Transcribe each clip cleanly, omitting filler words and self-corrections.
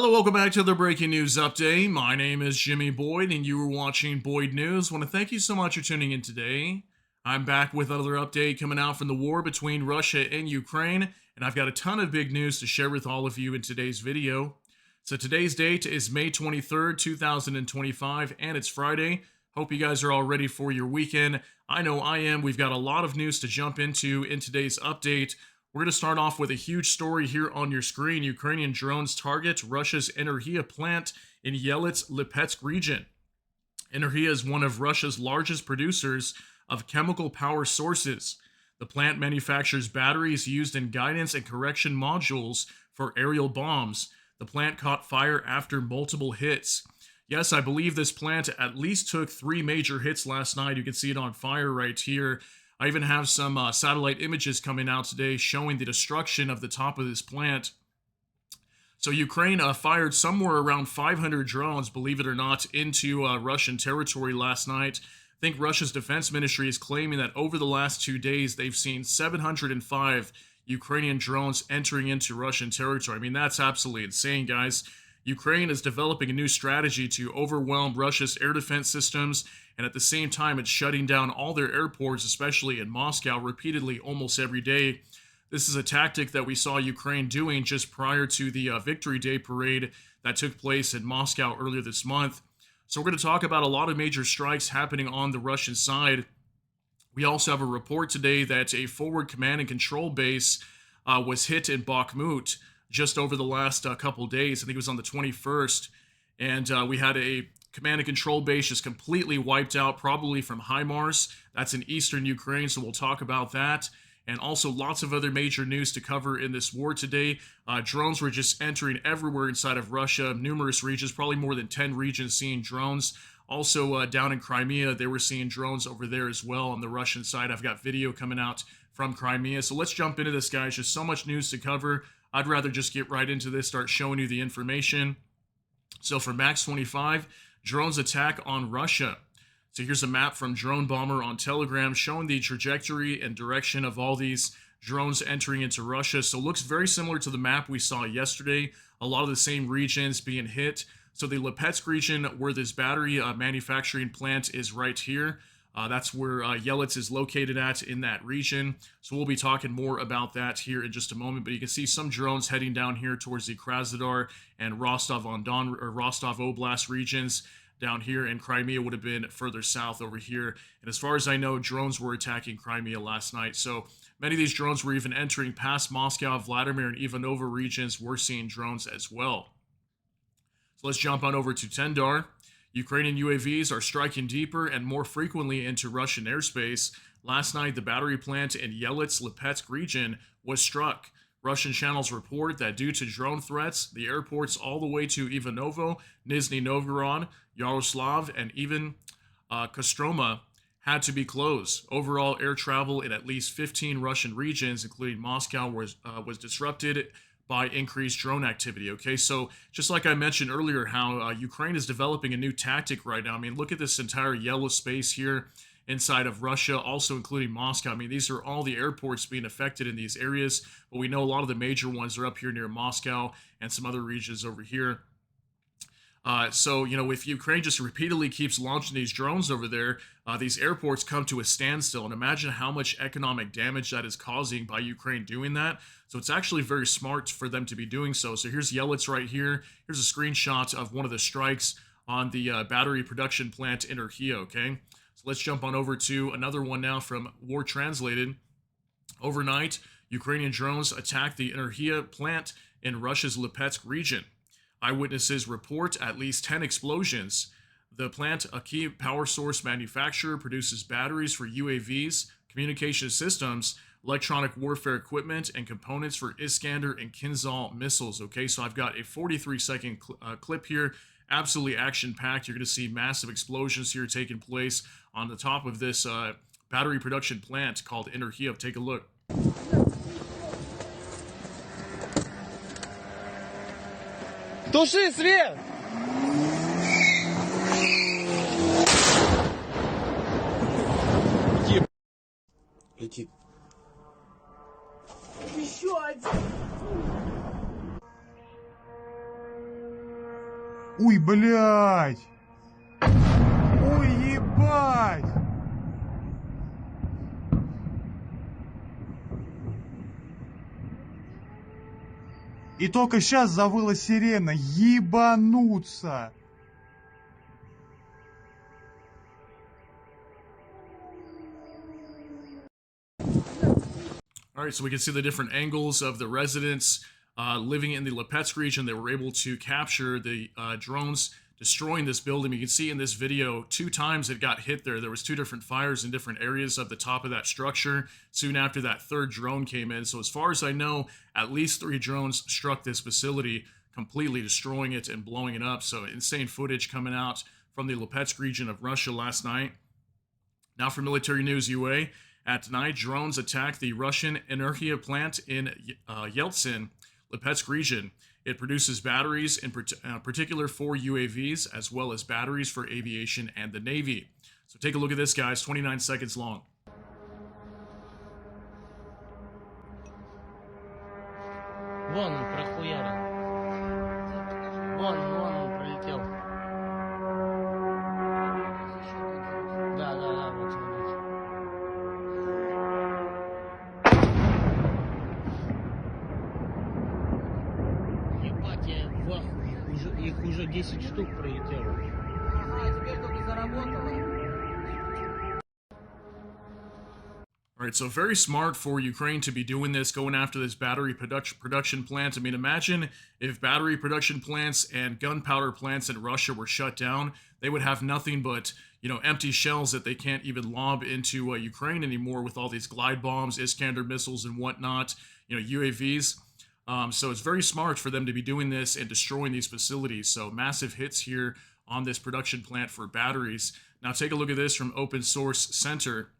Hello, welcome back to the Breaking News Update. My name is Jimmy Boyd, and you are watching Boyd News. I want to thank you so much for tuning in today. I'm back with another update coming out from the war between Russia and Ukraine, and I've got a ton of big news to share with all of you in today's video. So today's date is May 23rd, 2025, and it's Friday. Hope you guys are all ready for your weekend. I know I am. We've got a lot of news to jump into in today's update. We're going to start off with a huge story here on your screen. Ukrainian drones target Russia's Energia plant in Yelets-Lipetsk region. Energia is one of Russia's largest producers of chemical power sources. The plant manufactures batteries used in guidance and correction modules for aerial bombs. The plant caught fire after multiple hits. Yes, I believe this plant at least took 3 major hits last night. You can see it on fire right here. I even have some satellite images coming out today showing the destruction of the top of this plant. So Ukraine fired somewhere around 500 drones, believe it or not, into Russian territory last night. I think Russia's defense ministry is claiming that over the last 2 days, they've seen 705 Ukrainian drones entering into Russian territory. I mean, that's absolutely insane, guys. Ukraine is developing a new strategy to overwhelm Russia's air defense systems, and at the same time, it's shutting down all their airports, especially in Moscow, repeatedly almost every day. This is a tactic that we saw Ukraine doing just prior to the Victory Day parade that took place in Moscow earlier this month. So we're going to talk about a lot of major strikes happening on the Russian side. We also have a report today that a forward command and control base was hit in Bakhmut just over the last couple days. I think it was on the 21st. And we had a command and control base just completely wiped out, probably from HIMARS. That's in eastern Ukraine, so we'll talk about that. And also lots of other major news to cover in this war today. Drones were just entering everywhere inside of Russia, numerous regions, probably more than 10 regions seeing drones. Also down in Crimea, they were seeing drones over there as well on the Russian side. I've got video coming out from Crimea. So let's jump into this, guys. Just so much news to cover. I'd rather just get right into this, start showing you the information. So for Max 25, drones attack on Russia. So here's a map from Drone Bomber on Telegram showing the trajectory and direction of all these drones entering into Russia. So it looks very similar to the map we saw yesterday. A lot of the same regions being hit. So the Lipetsk region, where this battery manufacturing plant is right here. That's where Yelets is located at in that region. So we'll be talking more about that here in just a moment. But you can see some drones heading down here towards the Krasnodar and Rostov-on-Don or Rostov Oblast regions. Down here, and Crimea would have been further south over here. And as far as I know, drones were attacking Crimea last night. So many of these drones were even entering past Moscow, Vladimir, and Ivanova regions. We're seeing drones as well. So let's jump on over to Tendar. Ukrainian UAVs are striking deeper and more frequently into Russian airspace. Last night, the battery plant in Yelets-Lipetsk region was struck. Russian channels report that due to drone threats, the airports all the way to Ivanovo, Nizhny Novgorod, Yaroslav, and even Kostroma had to be closed. Overall, air travel in at least 15 Russian regions, including Moscow, was disrupted by increased drone activity. Okay, so just like I mentioned earlier, how Ukraine is developing a new tactic right now. I mean, look at this entire yellow space here inside of Russia, also including Moscow. I mean, these are all the airports being affected in these areas, but we know a lot of the major ones are up here near Moscow and some other regions over here. So, you know, if Ukraine just repeatedly keeps launching these drones over there, these airports come to a standstill. And imagine how much economic damage that is causing by Ukraine doing that. So it's actually very smart for them to be doing so. So here's Yelets right here. Here's a screenshot of one of the strikes on the battery production plant in Energia, okay? So let's jump on over to another one now from War Translated. Overnight, Ukrainian drones attacked the Energia plant in Russia's Lipetsk region. Eyewitnesses report at least 10 explosions. The plant, a key power source manufacturer, produces batteries for UAVs, communication systems, electronic warfare equipment, and components for Iskander and Kinzhal missiles. Okay, so I've got a 43-second clip here. Absolutely action-packed. You're going to see massive explosions here taking place on the top of this battery production plant called Energia. Take a look. Туши свет! Летит. Еще один! Ой, блядь! Ой, ебать! И только сейчас завыла сирена. Ебануться! All right, so we can see the different angles of the residents living in the Lipetsk region. They were able to capture the drones destroying this building. You can see in this video 2 times it got hit there. There was 2 different fires in different areas of the top of that structure soon after that 3rd drone came in. So as far as I know, at least 3 drones struck this facility, completely destroying it and blowing it up. So insane footage coming out from the Lipetsk region of Russia last night. Now for military news UA. At night, drones attacked the Russian Energia plant in Yeltsin, Lipetsk region. It produces batteries, in particular for UAVs, as well as batteries for aviation and the Navy. So take a look at this, guys. 29 seconds long. Вон он прохуярил. Вон он пролетел. Да, вот он. Ебать, я в ахуе. Их уже 10 штук пролетело. Ага, теперь только заработало. All right, so very smart for Ukraine to be doing this, going after this battery production plant. I mean, imagine if battery production plants and gunpowder plants in Russia were shut down. They would have nothing but, empty shells that they can't even lob into Ukraine anymore with all these glide bombs, Iskander missiles, and whatnot, UAVs. So it's very smart for them to be doing this and destroying these facilities. So massive hits here on this production plant for batteries. Now take a look at this from Open Source Center.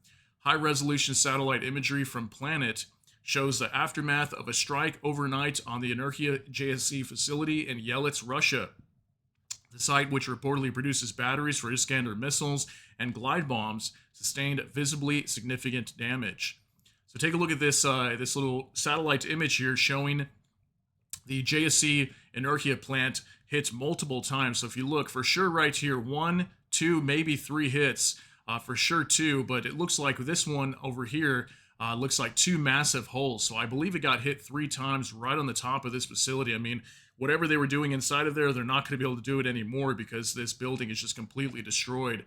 High-resolution satellite imagery from Planet shows the aftermath of a strike overnight on the Energia JSC facility in Yelets, Russia. The site, which reportedly produces batteries for Iskander missiles and glide bombs, sustained visibly significant damage. So take a look at this this little satellite image here showing the JSC Energia plant hit multiple times. So if you look, for sure right here, 1, 2, maybe 3 hits. For sure 2, but it looks like this one over here looks like 2 massive holes. So I believe it got hit 3 times right on the top of this facility. I mean, whatever they were doing inside of there, they're not going to be able to do it anymore because this building is just completely destroyed.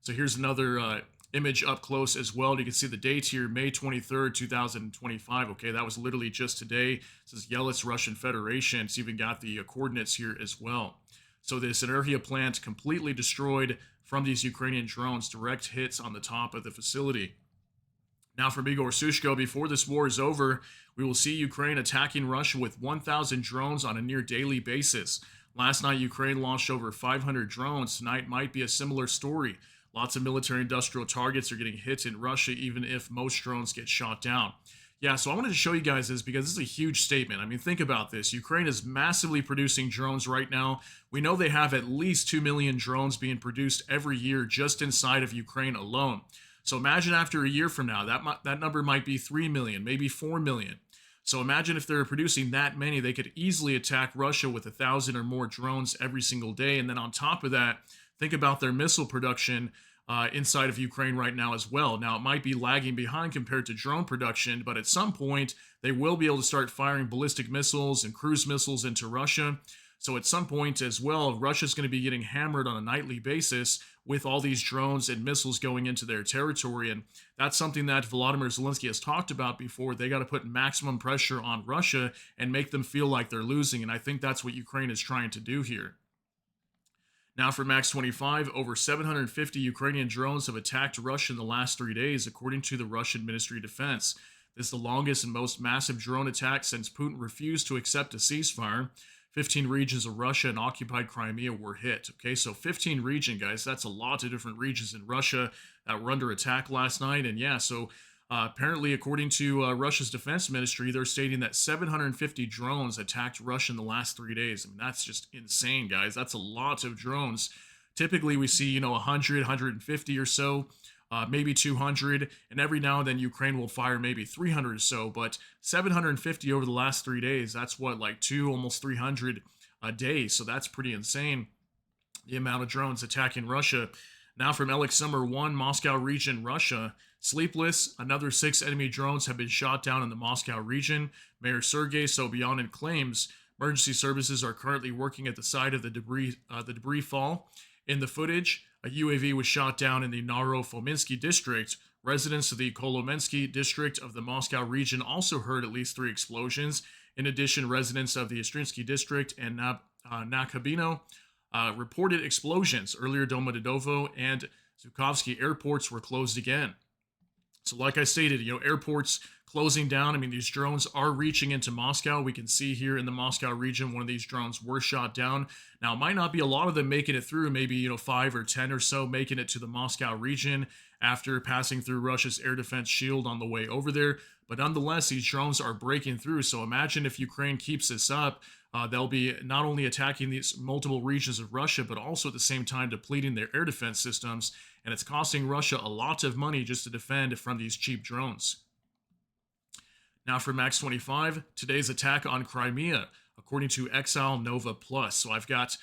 So here's another image up close as well. You can see the date here, May 23rd, 2025. Okay, that was literally just today. It says Yelets, Russian Federation. It's even got the coordinates here as well. So this Energia plant completely destroyed from these Ukrainian drones, direct hits on the top of the facility. Now from Igor Sushko, before this war is over, we will see Ukraine attacking Russia with 1,000 drones on a near daily basis. Last night, Ukraine launched over 500 drones. Tonight might be a similar story. Lots of military industrial targets are getting hit in Russia, even if most drones get shot down. Yeah, so I wanted to show you guys this because this is a huge statement. I mean, think about this. Ukraine is massively producing drones right now. We know they have at least 2 million drones being produced every year just inside of Ukraine alone. So imagine after a year from now, that number might be 3 million, maybe 4 million. So imagine if they're producing that many, they could easily attack Russia with 1,000 or more drones every single day. And then on top of that, think about their missile production inside of Ukraine right now as well. Now, it might be lagging behind compared to drone production, but at some point, they will be able to start firing ballistic missiles and cruise missiles into Russia. So at some point as well, Russia's going to be getting hammered on a nightly basis with all these drones and missiles going into their territory. And that's something that Volodymyr Zelensky has talked about before. They got to put maximum pressure on Russia and make them feel like they're losing. And I think that's what Ukraine is trying to do here. Now for Max 25, over 750 Ukrainian drones have attacked Russia in the last 3 days, according to the Russian Ministry of Defense. This is the longest and most massive drone attack since Putin refused to accept a ceasefire. 15 regions of Russia and occupied Crimea were hit. Okay, so 15 regions, guys. That's a lot of different regions in Russia that were under attack last night. And yeah, so apparently, according to Russia's defense ministry, they're stating that 750 drones attacked Russia in the last 3 days. I mean, that's just insane, guys. That's a lot of drones. Typically, we see, 100, 150 or so, maybe 200, and every now and then Ukraine will fire maybe 300 or so, but 750 over the last 3 days, that's what, like almost 300 a day, so that's pretty insane. the amount of drones attacking Russia. Now from Alex Summer 1, Moscow region, Russia. Sleepless, another 6 enemy drones have been shot down in the Moscow region. Mayor Sergei Sobyanin claims emergency services are currently working at the site of the debris fall. In the footage, a UAV was shot down in the Naro-Fominsky district. Residents of the Kolomensky district of the Moscow region also heard at least 3 explosions. In addition, residents of the Ostrinsky district and Nakabino reported explosions. Earlier, Domodedovo and Zhukovsky airports were closed again. So like I stated, airports closing down. I mean, these drones are reaching into Moscow. We can see here in the Moscow region, one of these drones were shot down. Now, it might not be a lot of them making it through, maybe, 5 or 10 or so making it to the Moscow region after passing through Russia's air defense shield on the way over there. But nonetheless, these drones are breaking through. So imagine if Ukraine keeps this up, they'll be not only attacking these multiple regions of Russia, but also at the same time depleting their air defense systems. And it's costing Russia a lot of money just to defend from these cheap drones. Now for Max 25, today's attack on Crimea, according to Exile Nova Plus. So I've got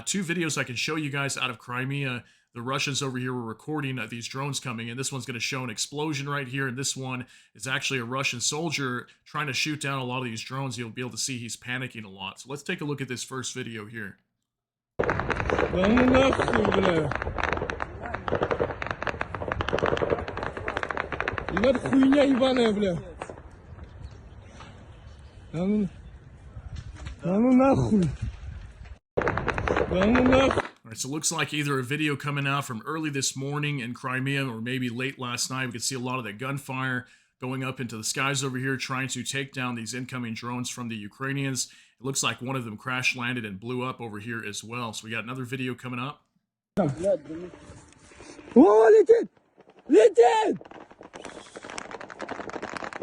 2 videos I can show you guys out of Crimea. The Russians over here were recording these drones coming in. This one's going to show an explosion right here, and this one is actually a Russian soldier trying to shoot down a lot of these drones. You'll be able to see he's panicking a lot. So let's take a look at this first video here. Alright, so it looks like either a video coming out from early this morning in Crimea or maybe late last night. We could see a lot of that gunfire going up into the skies over here, trying to take down these incoming drones from the Ukrainians. It looks like one of them crash landed and blew up over here as well. So we got another video coming up. О, летит! Летит!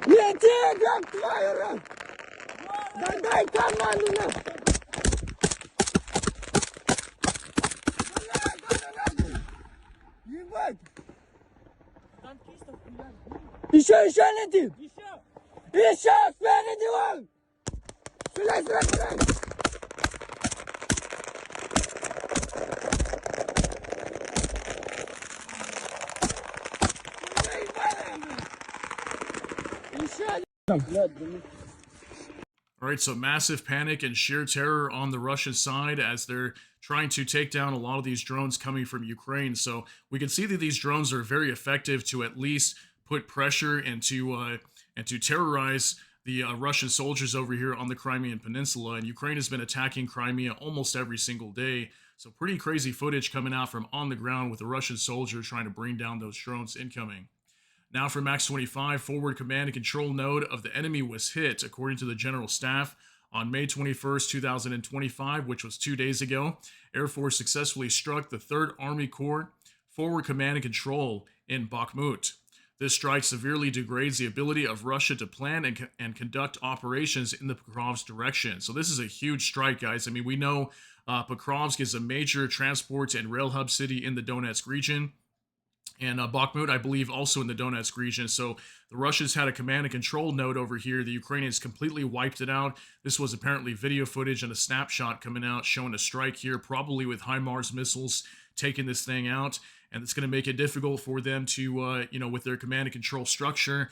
Летит, как твою рот! Да дай команду нахуй! Ебать! Еще летит! Еще спереди вон! Стреляй! All right, so massive panic and sheer terror on the Russian side as they're trying to take down a lot of these drones coming from Ukraine. So we can see that these drones are very effective to at least put pressure and to terrorize the Russian soldiers over here on the Crimean Peninsula. And Ukraine has been attacking Crimea almost every single day. So pretty crazy footage coming out from on the ground with the Russian soldiers trying to bring down those drones incoming. Now for Max 25, forward command and control node of the enemy was hit, according to the General Staff. On May 21st, 2025, which was 2 days ago, Air Force successfully struck the 3rd Army Corps forward command and control in Bakhmut. This strike severely degrades the ability of Russia to plan and conduct operations in the Pokrovsk direction. So this is a huge strike, guys. I mean, we know Pokrovsk is a major transport and rail hub city in the Donetsk region. And Bakhmut, I believe, also in the Donetsk region. So the Russians had a command and control node over here. The Ukrainians completely wiped it out. This was apparently video footage and a snapshot coming out showing a strike here, probably with HIMARS missiles taking this thing out. And it's going to make it difficult for them to, with their command and control structure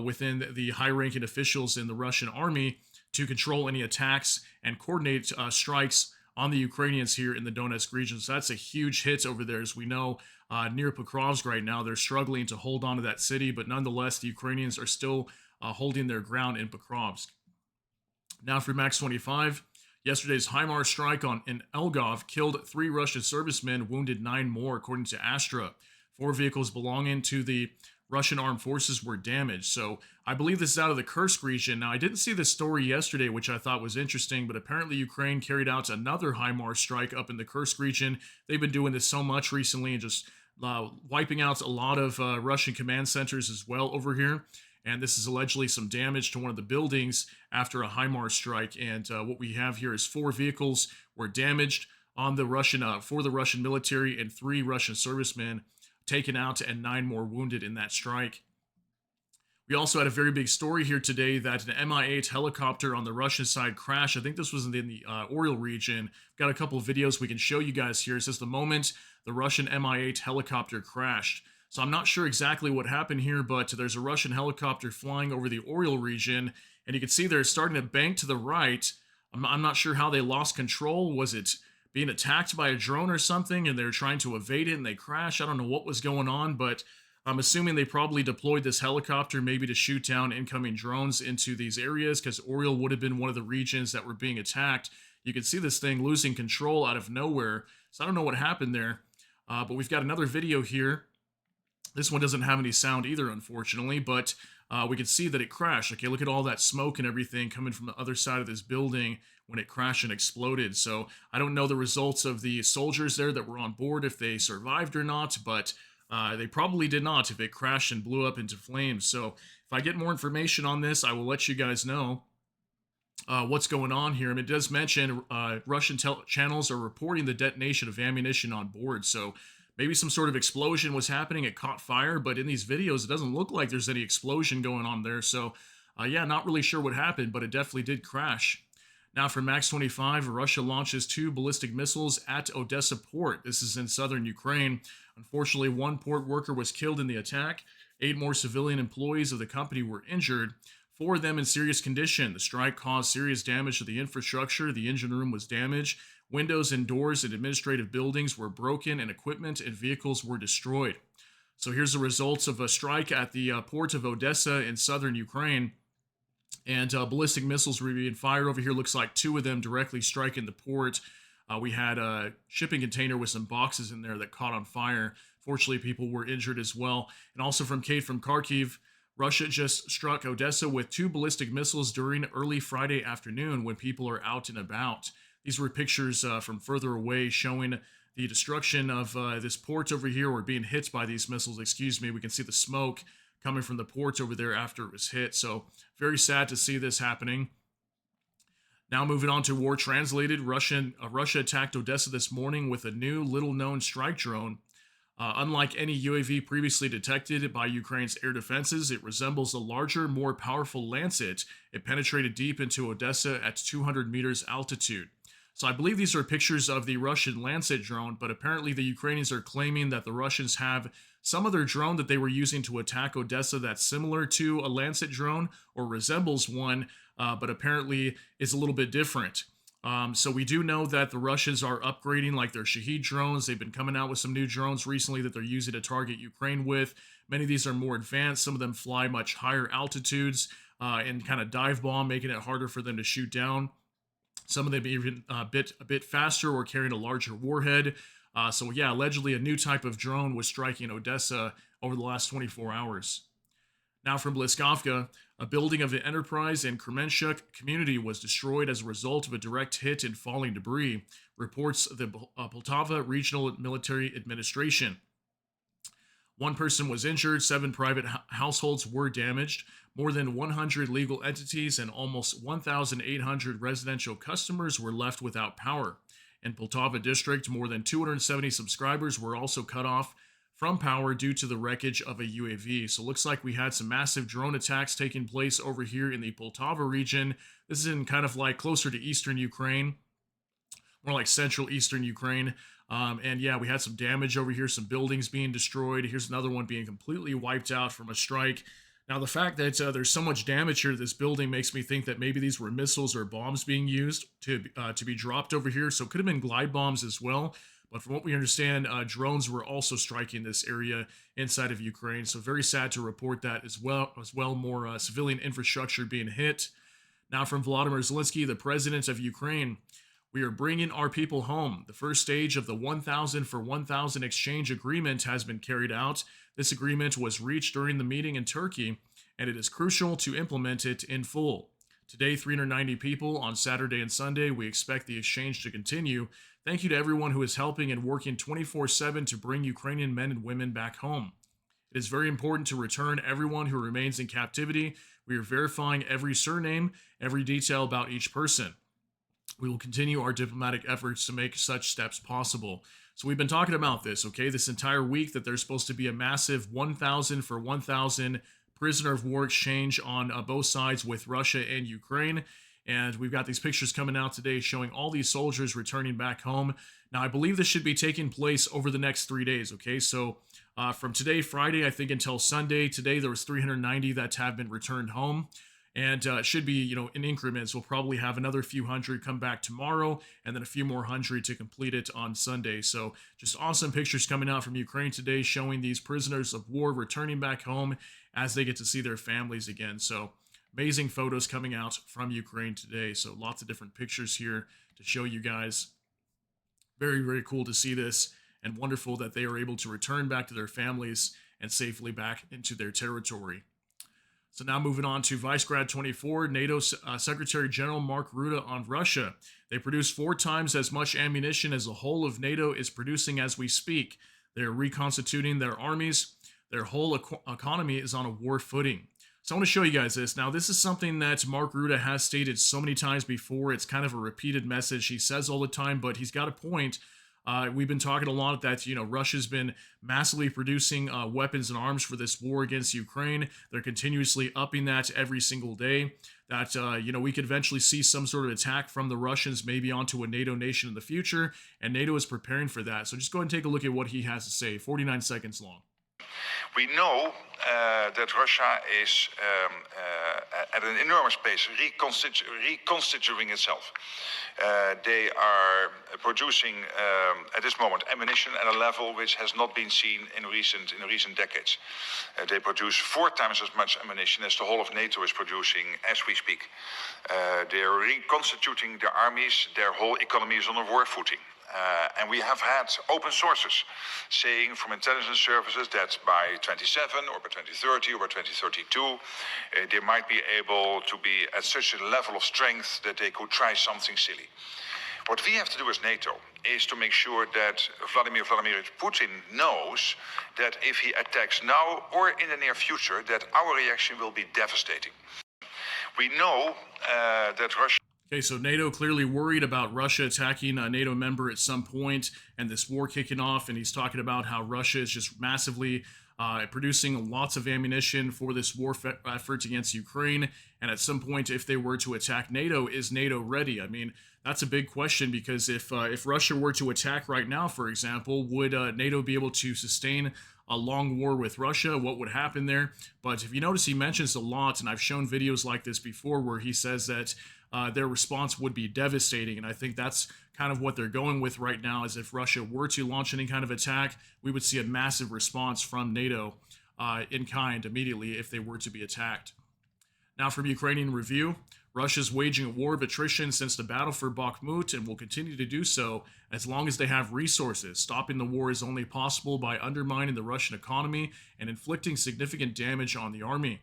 within the high-ranking officials in the Russian army to control any attacks and coordinate strikes on the Ukrainians here in the Donetsk region. So that's a huge hit over there. As we know, near Pokrovsk right now, they're struggling to hold on to that city, but nonetheless, the Ukrainians are still holding their ground in Pokrovsk. Now for Max 25, yesterday's HIMARS strike in Elgov killed 3 Russian servicemen, wounded 9 more, according to Astra. 4 vehicles belonging to the Russian armed forces were damaged. So I believe this is out of the Kursk region. Now, I didn't see this story yesterday, which I thought was interesting, but apparently Ukraine carried out another HIMARS strike up in the Kursk region. They've been doing this so much recently and just wiping out a lot of Russian command centers as well over here. And this is allegedly some damage to one of the buildings after a HIMARS strike. And what we have here is 4 vehicles were damaged on the Russian for the Russian military and 3 Russian servicemen taken out and 9 more wounded in that strike. We also had a very big story here today that an Mi-8 helicopter on the Russian side crashed. I think this was in the Oriel region. Got a couple of videos we can show you guys here. It says the moment the Russian Mi-8 helicopter crashed. So I'm not sure exactly what happened here, but there's a Russian helicopter flying over the Oriel region, and you can see they're starting to bank to the right. I'm not sure how they lost control. Was it being attacked by a drone or something, and they're trying to evade it and they crash? I don't know what was going on, but I'm assuming they probably deployed this helicopter maybe to shoot down incoming drones into these areas, because Oriel would have been one of the regions that were being attacked. You can see this thing losing control out of nowhere. So I don't know what happened there, but we've got another video here. This one doesn't have any sound either, unfortunately, but we can see that it crashed. Okay, look at all that smoke and everything coming from the other side of this building when it crashed and exploded. So I don't know the results of the soldiers there that were on board, if they survived or not, but they probably did not if it crashed and blew up into flames. So if I get more information on this, I will let you guys know what's going on here. I mean, it does mention Russian channels are reporting the detonation of ammunition on board. So maybe some sort of explosion was happening. It caught fire, but in these videos, it doesn't look like there's any explosion going on there. So yeah, not really sure what happened, but it definitely did crash. Now for Max 25, Russia launches 2 ballistic missiles at Odessa port. This is in southern Ukraine. Unfortunately, 1 port worker was killed in the attack. 8 more civilian employees of the company were injured, 4 of them in serious condition. The strike caused serious damage to the infrastructure. The engine room was damaged. Windows and doors in administrative buildings were broken, and equipment and vehicles were destroyed. So here's the results of a strike at the port of Odessa in southern Ukraine. And ballistic missiles were being fired over here. Looks like 2 of them directly striking the port. We had a shipping container with some boxes in there that caught on fire. Fortunately, people were injured as well. And also from Kate from Kharkiv, Russia just struck Odessa with 2 ballistic missiles during early Friday afternoon when people are out and about. These were pictures from further away showing the destruction of this port over here, or being hit by these missiles, excuse me. We can see the smoke coming from the port over there after it was hit. So very sad to see this happening. Now moving on to War Translated, Russia attacked Odessa this morning with a new little-known strike drone. Unlike any UAV previously detected by Ukraine's air defenses, it resembles a larger, more powerful Lancet. It penetrated deep into Odessa at 200 meters altitude. So I believe these are pictures of the Russian Lancet drone, but apparently the Ukrainians are claiming that the Russians have some other drone that they were using to attack Odessa that's similar to a Lancet drone or resembles one, but apparently is a little bit different. So we do know that the Russians are upgrading like their Shahed drones. They've been coming out with some new drones recently that they're using to target Ukraine with. Many of these are more advanced. Some of them fly much higher altitudes and kind of dive bomb, making it harder for them to shoot down. Some of them even a bit faster or carrying a larger warhead. So yeah, allegedly a new type of drone was striking Odessa over the last 24 hours. Now from Bliskovka, a building of the Enterprise and Kremenchuk community was destroyed as a result of a direct hit and falling debris, reports the Poltava Regional Military Administration. 1 person was injured, 7 private households were damaged, more than 100 legal entities and almost 1,800 residential customers were left without power. In Poltava District, more than 270 subscribers were also cut off from power due to the wreckage of a UAV. So it looks like we had some massive drone attacks taking place over here in the Poltava region. This is in kind of like closer to eastern Ukraine, more like central eastern Ukraine. And yeah, we had some damage over here, some buildings being destroyed. Here's another one being completely wiped out from a strike. Now, the fact that there's so much damage here to this building makes me think that maybe these were missiles or bombs being used to be dropped over here. So it could have been glide bombs as well. But from what we understand, drones were also striking this area inside of Ukraine. So very sad to report that as well. More civilian infrastructure being hit. Now from Volodymyr Zelensky, the president of Ukraine, we are bringing our people home. The first stage of the 1,000 for 1,000 exchange agreement has been carried out. This agreement was reached during the meeting in Turkey, and it is crucial to implement it in full. Today, 390 people. On Saturday and Sunday, we expect the exchange to continue. Thank you to everyone who is helping and working 24/7 to bring Ukrainian men and women back home. It is very important to return everyone who remains in captivity. We are verifying every surname, every detail about each person. We will continue our diplomatic efforts to make such steps possible. So we've been talking about this, okay, this entire week, that there's supposed to be a massive 1,000 for 1,000 prisoner of war exchange on both sides with Russia and Ukraine. And we've got these pictures coming out today showing all these soldiers returning back home. Now, I believe this should be taking place over the next 3 days, okay? So from today, Friday, I think, until Sunday. Today, there was 390 that have been returned home. And it should be, in increments. We'll probably have another few hundred come back tomorrow, and then a few more hundred to complete it on Sunday. So just awesome pictures coming out from Ukraine today showing these prisoners of war returning back home as they get to see their families again. So amazing photos coming out from Ukraine today. So lots of different pictures here to show you guys. Very, very cool to see this, and wonderful that they are able to return back to their families and safely back into their territory. So now moving on to Visegrad 24, NATO Secretary General Mark Rutte on Russia. They produce 4 times as much ammunition as the whole of NATO is producing as we speak. They're reconstituting their armies. Their whole economy is on a war footing. So I want to show you guys this. Now, this is something that Mark Rutte has stated so many times before. It's kind of a repeated message he says all the time, but he's got a point. We've been talking a lot that, Russia's been massively producing weapons and arms for this war against Ukraine. They're continuously upping that every single day. That, we could eventually see some sort of attack from the Russians, maybe onto a NATO nation in the future, and NATO is preparing for that. So just go ahead and take a look at what he has to say. 49 seconds long. We know that Russia is at an enormous pace reconstituting itself. They are producing at this moment ammunition at a level which has not been seen in recent decades. They produce 4 times as much ammunition as the whole of NATO is producing as we speak. They are reconstituting their armies. Their whole economy is on a war footing. And we have had open sources saying from intelligence services that by 27 or by 2030 or by 2032, they might be able to be at such a level of strength that they could try something silly. What we have to do as NATO is to make sure that Vladimir Vladimirovich Putin knows that if he attacks now or in the near future, that our reaction will be devastating. We know that Russia... Okay, so NATO clearly worried about Russia attacking a NATO member at some point and this war kicking off, and he's talking about how Russia is just massively producing lots of ammunition for this war effort against Ukraine, and at some point, if they were to attack NATO, is NATO ready? I mean, that's a big question, because if Russia were to attack right now, for example, would NATO be able to sustain a long war with Russia? What would happen there? But if you notice, he mentions a lot, and I've shown videos like this before where he says that their response would be devastating, and I think that's kind of what they're going with right now, is if Russia were to launch any kind of attack, we would see a massive response from NATO in kind immediately if they were to be attacked. Now from Ukrainian Review, Russia's waging a war of attrition since the battle for Bakhmut and will continue to do so as long as they have resources. Stopping the war is only possible by undermining the Russian economy and inflicting significant damage on the army.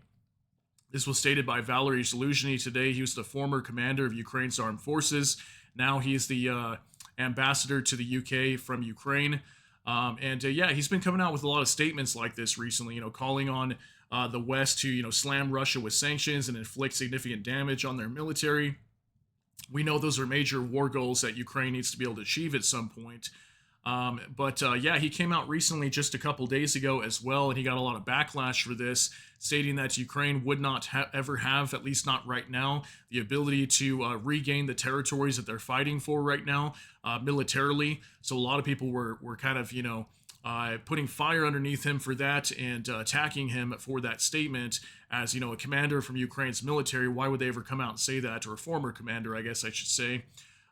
This was stated by Valery Zaluzhny today. He was the former commander of Ukraine's armed forces. Now he's the ambassador to the UK from Ukraine. He's been coming out with a lot of statements like this recently, calling on the West to, slam Russia with sanctions and inflict significant damage on their military. We know those are major war goals that Ukraine needs to be able to achieve at some point. He came out recently, just a couple days ago as well, and he got a lot of backlash for this, stating that Ukraine would not ever have, at least not right now, the ability to regain the territories that they're fighting for right now militarily. So a lot of people were kind of, putting fire underneath him for that and attacking him for that statement as, a commander from Ukraine's military. Why would they ever come out and say that? Or a former commander, I guess I should say.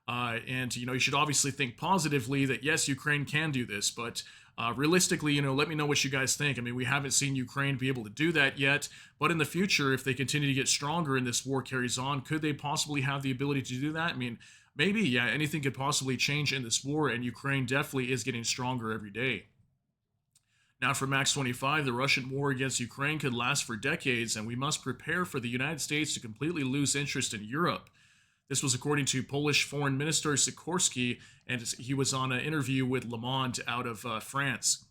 You should obviously think positively that, yes, Ukraine can do this, but realistically, let me know what you guys think. I mean, we haven't seen Ukraine be able to do that yet, but in the future, if they continue to get stronger and this war carries on, could they possibly have the ability to do that? I mean, maybe, yeah, anything could possibly change in this war, and Ukraine definitely is getting stronger every day. Now for Max 25, the Russian war against Ukraine could last for decades, and we must prepare for the United States to completely lose interest in Europe. This was according to Polish Foreign Minister Sikorski, and he was on an interview with Le Monde out of France.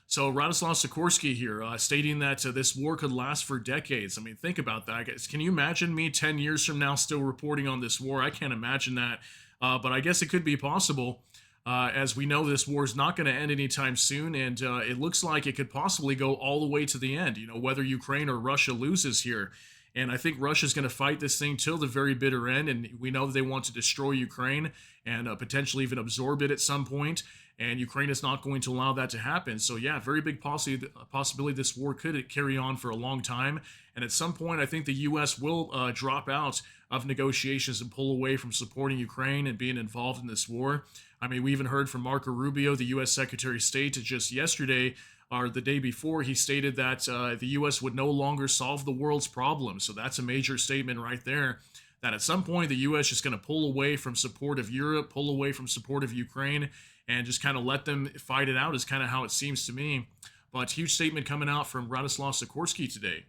So Radoslaw Sikorski here, stating that this war could last for decades. I mean, think about that, guys. Can you imagine me 10 years from now still reporting on this war? I can't imagine that, but I guess it could be possible. as we know, this war is not going to end anytime soon, and it looks like it could possibly go all the way to the end, whether Ukraine or Russia loses here. And I think Russia's going to fight this thing till the very bitter end, and we know that they want to destroy Ukraine and potentially even absorb it at some point, and Ukraine is not going to allow that to happen. So yeah, very big possibility this war could carry on for a long time, and at some point I think the U.S. will drop out of negotiations and pull away from supporting Ukraine and being involved in this war. I mean, we even heard from Marco Rubio, the U.S. Secretary of State, just yesterday or the day before, he stated that the U.S. would no longer solve the world's problems. So that's a major statement right there, that at some point the U.S. is going to pull away from support of Europe, pull away from support of Ukraine, and just kind of let them fight it out is kind of how it seems to me. But huge statement coming out from Radoslav Sikorsky today.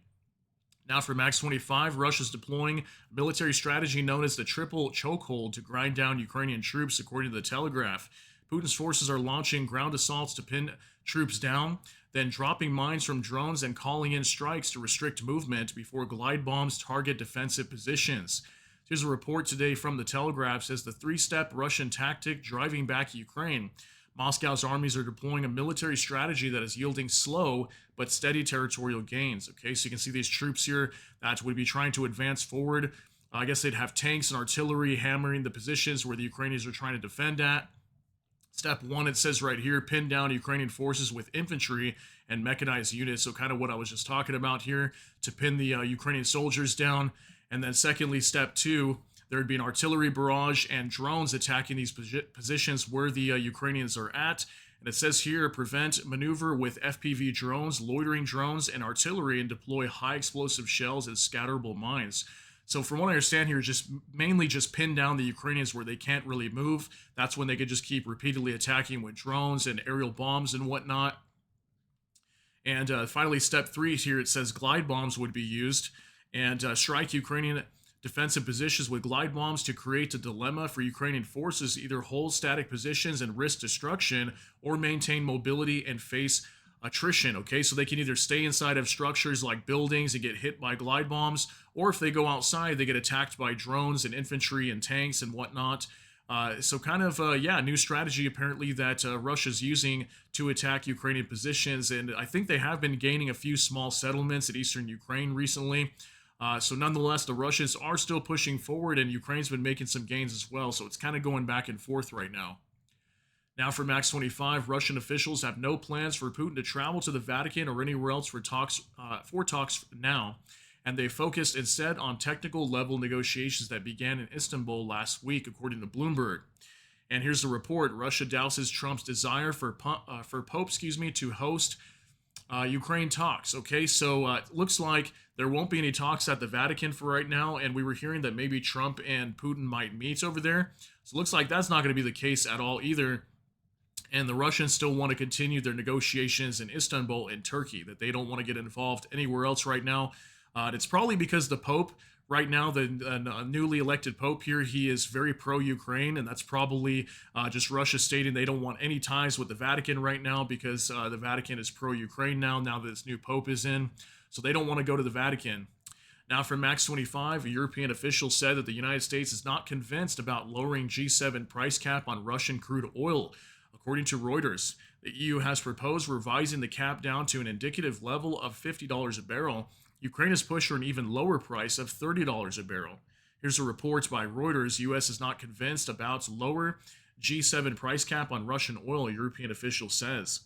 Now for Max 25, Russia's deploying a military strategy known as the triple chokehold to grind down Ukrainian troops, according to the Telegraph. Putin's forces are launching ground assaults to pin troops down, then dropping mines from drones and calling in strikes to restrict movement before glide bombs target defensive positions. Here's a report today from the Telegraph, says the three-step Russian tactic driving back Ukraine. Moscow's armies are deploying a military strategy that is yielding slow but steady territorial gains. Okay, so you can see these troops here that would be trying to advance forward. I guess they'd have tanks and artillery hammering the positions where the Ukrainians are trying to defend at. Step 1, it says right here, pin down Ukrainian forces with infantry and mechanized units. So kind of what I was just talking about here, to pin the Ukrainian soldiers down. And then secondly, step 2, there would be an artillery barrage and drones attacking these positions where the Ukrainians are at. And it says here, prevent maneuver with FPV drones, loitering drones, and artillery, and deploy high explosive shells and scatterable mines. So from what I understand here, just mainly just pin down the Ukrainians where they can't really move. That's when they could just keep repeatedly attacking with drones and aerial bombs and whatnot. And finally, step 3 here, it says glide bombs would be used and strike Ukrainian defensive positions with glide bombs to create a dilemma for Ukrainian forces, either hold static positions and risk destruction or maintain mobility and face attrition. Okay, so they can either stay inside of structures like buildings and get hit by glide bombs, or if they go outside, they get attacked by drones and infantry and tanks and whatnot. So kind of, new strategy apparently that Russia's using to attack Ukrainian positions. And I think they have been gaining a few small settlements in eastern Ukraine recently. So nonetheless, the Russians are still pushing forward, and Ukraine's been making some gains as well. So it's kind of going back and forth right now. Now for Max 25, Russian officials have no plans for Putin to travel to the Vatican or anywhere else for talks now, and they focused instead on technical level negotiations that began in Istanbul last week, according to Bloomberg. And here's the report: Russia douses Trump's desire for Pope, to host Ukraine talks. Okay, so it looks like there won't be any talks at the Vatican for right now, and we were hearing that maybe Trump and Putin might meet over there. So it looks like that's not going to be the case at all either. And the Russians still want to continue their negotiations in Istanbul and Turkey, that they don't want to get involved anywhere else right now. It's probably because the Pope right now, the newly elected Pope here, he is very pro-Ukraine, and that's probably just Russia stating they don't want any ties with the Vatican right now because the Vatican is pro-Ukraine now that this new Pope is in. So they don't want to go to the Vatican. Now for Max 25, a European official said that the United States is not convinced about lowering G7 price cap on Russian crude oil. According to Reuters, the EU has proposed revising the cap down to an indicative level of $50 a barrel. Ukraine has pushed for an even lower price of $30 a barrel. Here's a report by Reuters. U.S. is not convinced about lower G7 price cap on Russian oil, a European official says.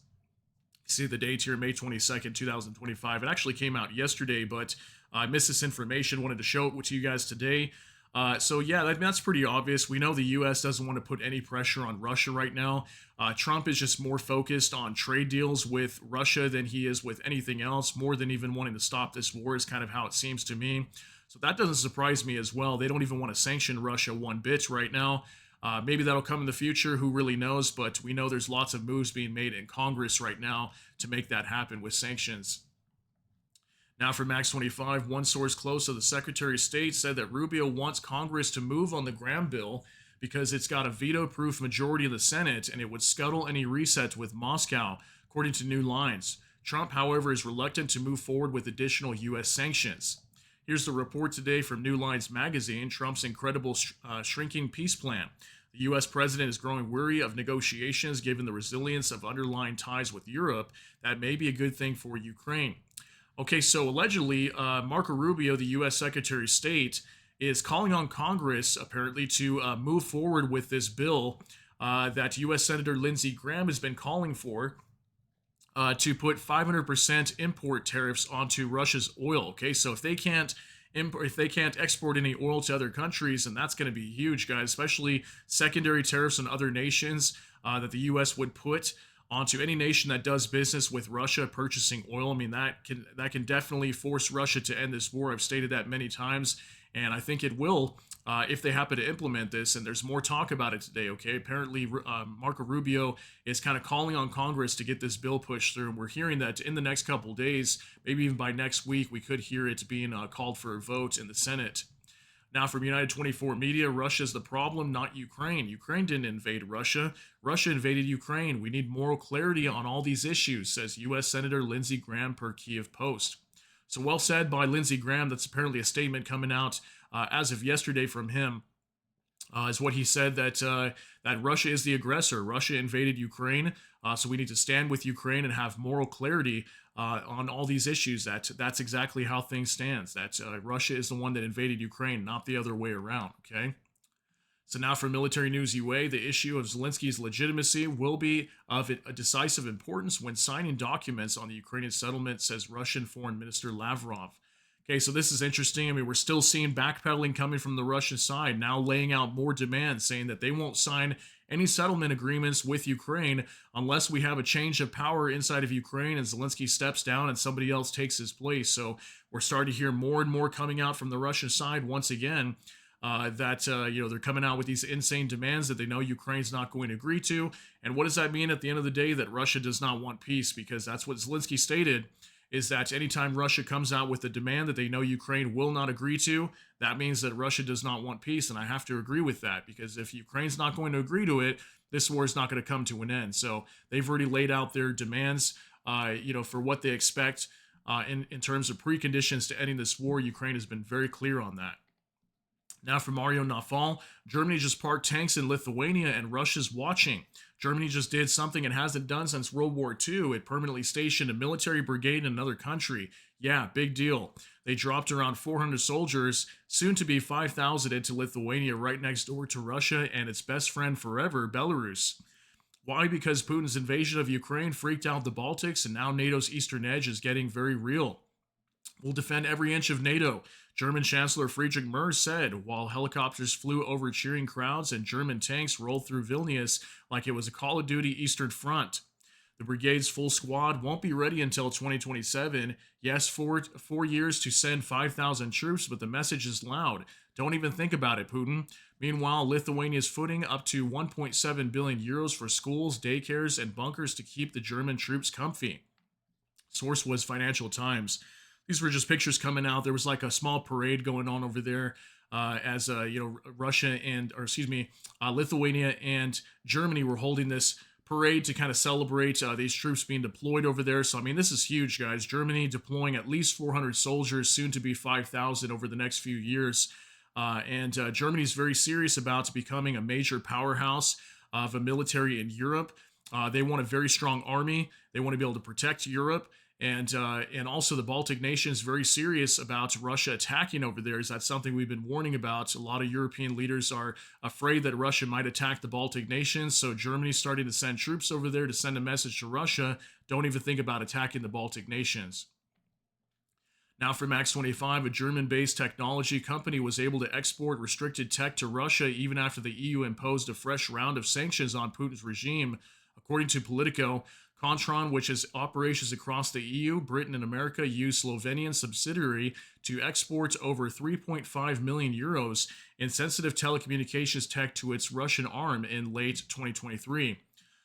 See the date here, May 22nd, 2025. It actually came out yesterday, but I missed this information. Wanted to show it to you guys today. That's pretty obvious. We know the U.S. doesn't want to put any pressure on Russia right now. Trump is just more focused on trade deals with Russia than he is with anything else, more than even wanting to stop this war is kind of how it seems to me. So that doesn't surprise me as well. They don't even want to sanction Russia one bit right now. Maybe that'll come in the future. Who really knows? But we know there's lots of moves being made in Congress right now to make that happen with sanctions. Now for Max 25, one source close to the Secretary of State said that Rubio wants Congress to move on the Graham bill because it's got a veto-proof majority in the Senate and it would scuttle any reset with Moscow, according to New Lines. Trump, however, is reluctant to move forward with additional U.S. sanctions. Here's the report today from New Lines magazine, Trump's incredible shrinking peace plan. The The US president is growing weary of negotiations given the resilience of underlying ties with Europe. That may be a good thing for Ukraine. Okay, so allegedly, Marco Rubio, the U.S. Secretary of State, is calling on Congress apparently to move forward with this bill that U.S. Senator Lindsey Graham has been calling for to put 500% import tariffs onto Russia's oil. Okay, so if they can't export any oil to other countries, and that's going to be huge, guys, especially secondary tariffs on other nations that the U.S. would put onto any nation that does business with Russia purchasing oil. I mean, that can definitely force Russia to end this war. I've stated that many times, and I think it will if they happen to implement this. And there's more talk about it today. Okay, apparently Marco Rubio is kind of calling on Congress to get this bill pushed through, and we're hearing that in the next couple of days, maybe even by next week, we could hear it being called for a vote in the Senate. Now, from United 24 Media, Russia is the problem, not Ukraine. Ukraine didn't invade Russia. Russia invaded Ukraine. We need moral clarity on all these issues, says U.S. Senator Lindsey Graham per Kiev Post. So well said by Lindsey Graham. That's apparently a statement coming out as of yesterday from him. Is what he said that Russia is the aggressor. Russia invaded Ukraine, so we need to stand with Ukraine and have moral clarity on all these issues. That's exactly how things stand. That Russia is the one that invaded Ukraine, not the other way around. Okay. So now for Military News UA, the issue of Zelensky's legitimacy will be of a decisive importance when signing documents on the Ukrainian settlement, says Russian Foreign Minister Lavrov. Okay, so this is interesting. I mean, we're still seeing backpedaling coming from the Russian side, now laying out more demands, saying that they won't sign any settlement agreements with Ukraine unless we have a change of power inside of Ukraine and Zelensky steps down and somebody else takes his place. So we're starting to hear more and more coming out from the Russian side once again. They're coming out with these insane demands that they know Ukraine's not going to agree to. And what does that mean at the end of the day? That Russia does not want peace, because that's what Zelensky stated, is that anytime Russia comes out with a demand that they know Ukraine will not agree to, that means that Russia does not want peace. And I have to agree with that, because if Ukraine's not going to agree to it, this war is not going to come to an end. So they've already laid out their demands, for what they expect in terms of preconditions to ending this war. Ukraine has been very clear on that. Now for Mario Nafal, Germany just parked tanks in Lithuania and Russia's watching. Germany just did something it hasn't done since World War II. It permanently stationed a military brigade in another country. Yeah, big deal. They dropped around 400 soldiers, soon to be 5,000, into Lithuania, right next door to Russia and its best friend forever, Belarus. Why? Because Putin's invasion of Ukraine freaked out the Baltics, and now NATO's eastern edge is getting very real. We'll defend every inch of NATO, German Chancellor Friedrich Merz said, while helicopters flew over cheering crowds and German tanks rolled through Vilnius like it was a Call of Duty Eastern Front. The brigade's full squad won't be ready until 2027. Yes, 4 years to send 5,000 troops, but the message is loud. Don't even think about it, Putin. Meanwhile, Lithuania's footing up to 1.7 billion euros for schools, daycares, and bunkers to keep the German troops comfy. Source was Financial Times. These were just pictures coming out. There was like a small parade going on over there as Lithuania and Germany were holding this parade to kind of celebrate these troops being deployed over there. So, I mean, this is huge, guys. Germany deploying at least 400 soldiers, soon to be 5,000 over the next few years. Germany's very serious about becoming a major powerhouse of a military in Europe. They want a very strong army. They want to be able to protect Europe. And also the Baltic nations very serious about Russia attacking over there. Is that something we've been warning about? A lot of European leaders are afraid that Russia might attack the Baltic nations. So Germany's starting to send troops over there to send a message to Russia. Don't even think about attacking the Baltic nations. Now from Max 25, a German-based technology company was able to export restricted tech to Russia even after the EU imposed a fresh round of sanctions on Putin's regime. According to Politico, Kontron, which has operations across the EU, Britain, and America, used Slovenian subsidiary to export over 3.5 million euros in sensitive telecommunications tech to its Russian arm in late 2023.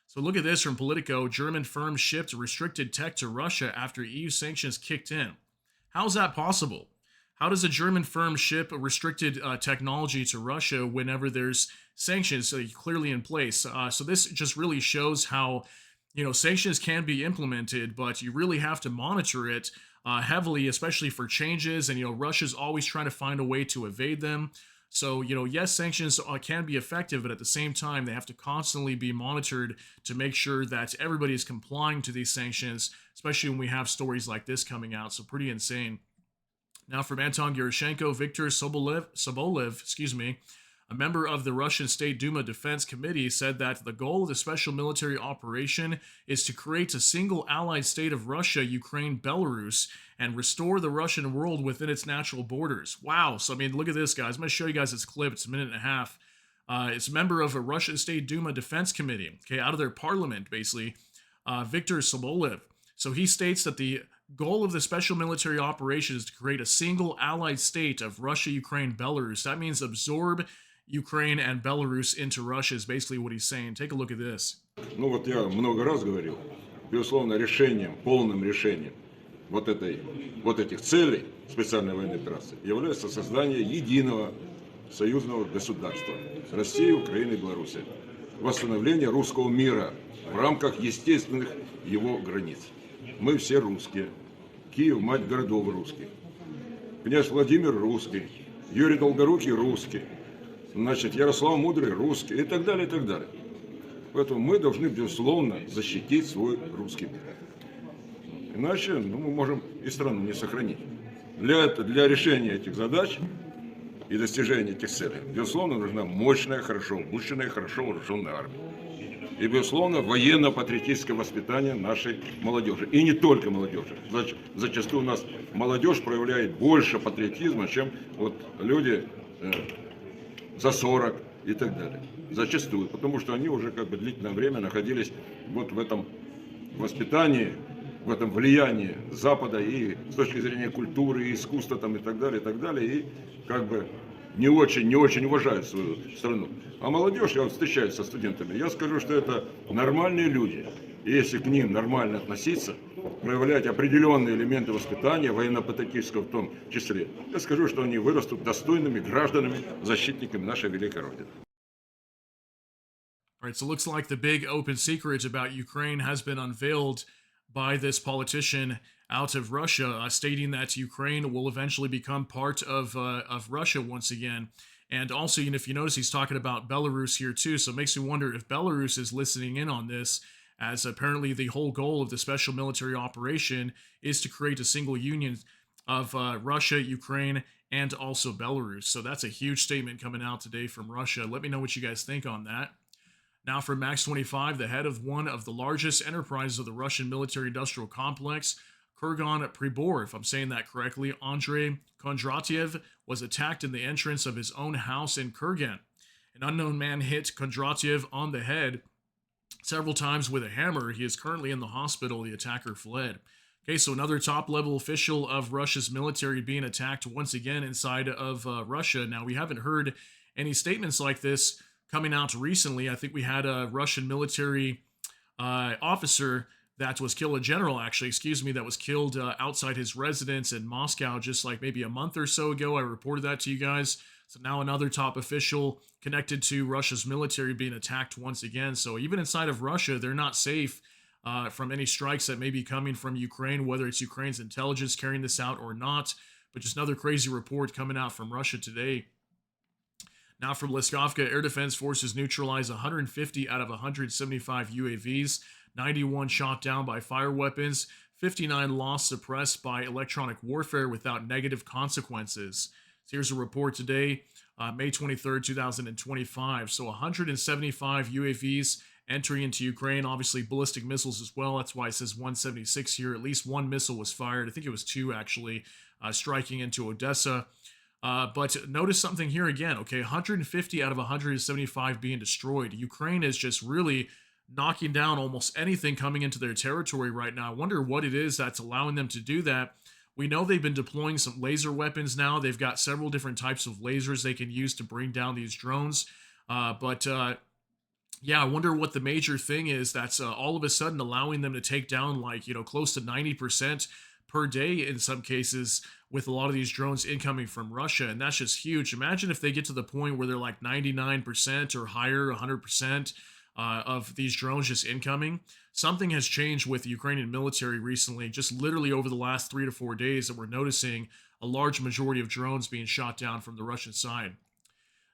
So look at this from Politico. German firm shipped restricted tech to Russia after EU sanctions kicked in. How is that possible? How does a German firm ship a restricted technology to Russia whenever there's sanctions clearly in place? So this just really shows how sanctions can be implemented, but you really have to monitor it heavily, especially for changes. And, Russia's always trying to find a way to evade them. So, yes, sanctions can be effective, but at the same time, they have to constantly be monitored to make sure that everybody is complying to these sanctions, especially when we have stories like this coming out. So, pretty insane. Now, from Anton Gerashenko, Viktor Sobolev, a member of the Russian State Duma Defense Committee, said that the goal of the special military operation is to create a single allied state of Russia, Ukraine, Belarus, and restore the Russian world within its natural borders. Wow. So, I mean, look at this, guys. I'm going to show you guys this clip. It's a minute and a half. It's a member of a Russian State Duma Defense Committee, okay, out of their parliament, basically, Viktor Sobolev. So he states that the goal of the special military operation is to create a single allied state of Russia, Ukraine, Belarus. That means absorb Ukraine and Belarus into Russia is basically what he's saying. Take a look at this. Ну вот я много раз говорил, безусловно, решением, полным решением вот этих целей специальной военной операции является создание единого союзного государства России, Украины и Беларуси. Восстановление русского мира в рамках естественных его границ. Мы все русские. Киев – мать городов русских. Князь Владимир русский. Юрий Долгорукий русский. Значит, Ярослав Мудрый русский. И так далее, и так далее. Поэтому мы должны, безусловно, защитить свой русский мир. Иначе мы можем и страну не сохранить. Для решения этих задач и достижения этих целей, безусловно, нужна мощная, хорошо обученная, хорошо вооруженная армия. И, безусловно, военно-патриотическое воспитание нашей молодежи. И не только молодежи. Зачастую у нас молодежь проявляет больше патриотизма, чем вот люди за 40 и так далее. Зачастую. Потому что они уже как бы длительное время находились вот в этом воспитании, в этом влиянии Запада и с точки зрения культуры, и искусства там, и так далее, и как бы не очень уважают свою страну. А молодежь, я вот встречаюсь со студентами, я скажу, что это нормальные люди. И если к ним нормально относиться, проявлять определенные элементы воспитания, военно-патриотического в том числе, я скажу, что они вырастут достойными гражданами, защитниками нашей великой Родины. All right, so it looks like the big open secret about Ukraine has been unveiled by this politician out of Russia, stating that Ukraine will eventually become part of Russia once again. And also, if you notice, he's talking about Belarus here too. So it makes me wonder if Belarus is listening in on this, as apparently the whole goal of the special military operation is to create a single union of Russia, Ukraine, and also Belarus. So that's a huge statement coming out today from Russia. Let me know what you guys think on that. Now for Max 25, the head of one of the largest enterprises of the Russian military-industrial complex, Kurgan Pribor, if I'm saying that correctly, Andrei Kondratiev, was attacked in the entrance of his own house in Kurgan. An unknown man hit Kondratiev on the head several times with a hammer. He is currently in the hospital. The attacker fled. Okay, so another top-level official of Russia's military being attacked once again inside of Russia. Now, we haven't heard any statements like this coming out recently. I think we had a Russian military officer that was killed, a general actually, that was killed outside his residence in Moscow just like maybe a month or so ago. I reported that to you guys. So now another top official connected to Russia's military being attacked once again. So even inside of Russia, they're not safe from any strikes that may be coming from Ukraine, whether it's Ukraine's intelligence carrying this out or not. But just another crazy report coming out from Russia today. Now from Liskovka, air defense forces neutralized 150 out of 175 UAVs, 91 shot down by fire weapons, 59 lost suppressed by electronic warfare without negative consequences. So here's a report today, May 23rd, 2025. So 175 UAVs entering into Ukraine, obviously ballistic missiles as well. That's why it says 176 here. At least one missile was fired. I think it was two actually, striking into Odessa. But notice something here again, okay, 150 out of 175 being destroyed. Ukraine is just really knocking down almost anything coming into their territory right now. I wonder what it is that's allowing them to do that. We know they've been deploying some laser weapons now. They've got several different types of lasers they can use to bring down these drones. Yeah, I wonder what the major thing is that's all of a sudden allowing them to take down like, close to 90% per day in some cases with a lot of these drones incoming from Russia. And that's just huge. Imagine if they get to the point where they're like 99% or higher, 100% of these drones just incoming. Something has changed with the Ukrainian military recently, just literally over the last 3 to 4 days, that we're noticing a large majority of drones being shot down from the Russian side.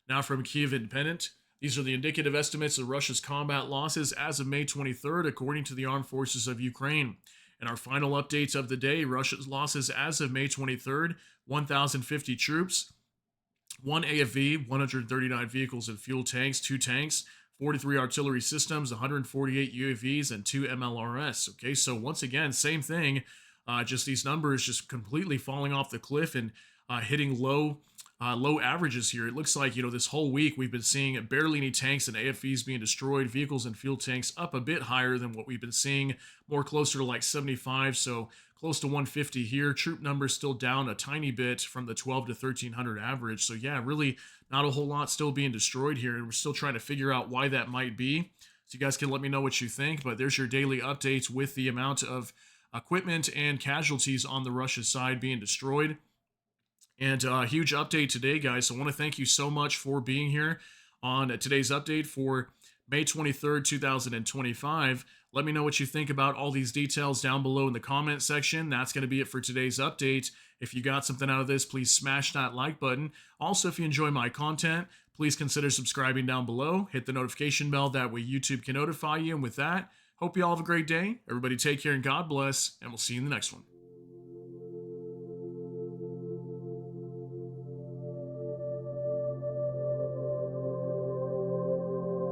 Now from Kiev Independent, these are the indicative estimates of Russia's combat losses as of May 23rd, according to the Armed Forces of Ukraine. And our final updates of the day, Russia's losses as of May 23rd, 1,050 troops, 1 AFV, 139 vehicles and fuel tanks, 2 tanks, 43 artillery systems, 148 UAVs, and 2 MLRS. Okay, so once again, same thing, just these numbers just completely falling off the cliff and hitting low averages here. It looks like, this whole week we've been seeing barely any tanks and AFVs being destroyed, vehicles and fuel tanks up a bit higher than what we've been seeing, more closer to like 75, so close to 150 here. Troop numbers still down a tiny bit from the 12 to 1300 average. So yeah, really not a whole lot still being destroyed here, and we're still trying to figure out why that might be. So you guys can let me know what you think, but there's your daily updates with the amount of equipment and casualties on the Russia side being destroyed. And a huge update today, guys. So I want to thank you so much for being here on today's update for May 23rd, 2025. Let me know what you think about all these details down below in the comment section. That's going to be it for today's update. If you got something out of this, please smash that like button. Also, if you enjoy my content, please consider subscribing down below. Hit the notification bell. That way YouTube can notify you. And with that, hope you all have a great day. Everybody take care and God bless. And we'll see you in the next one.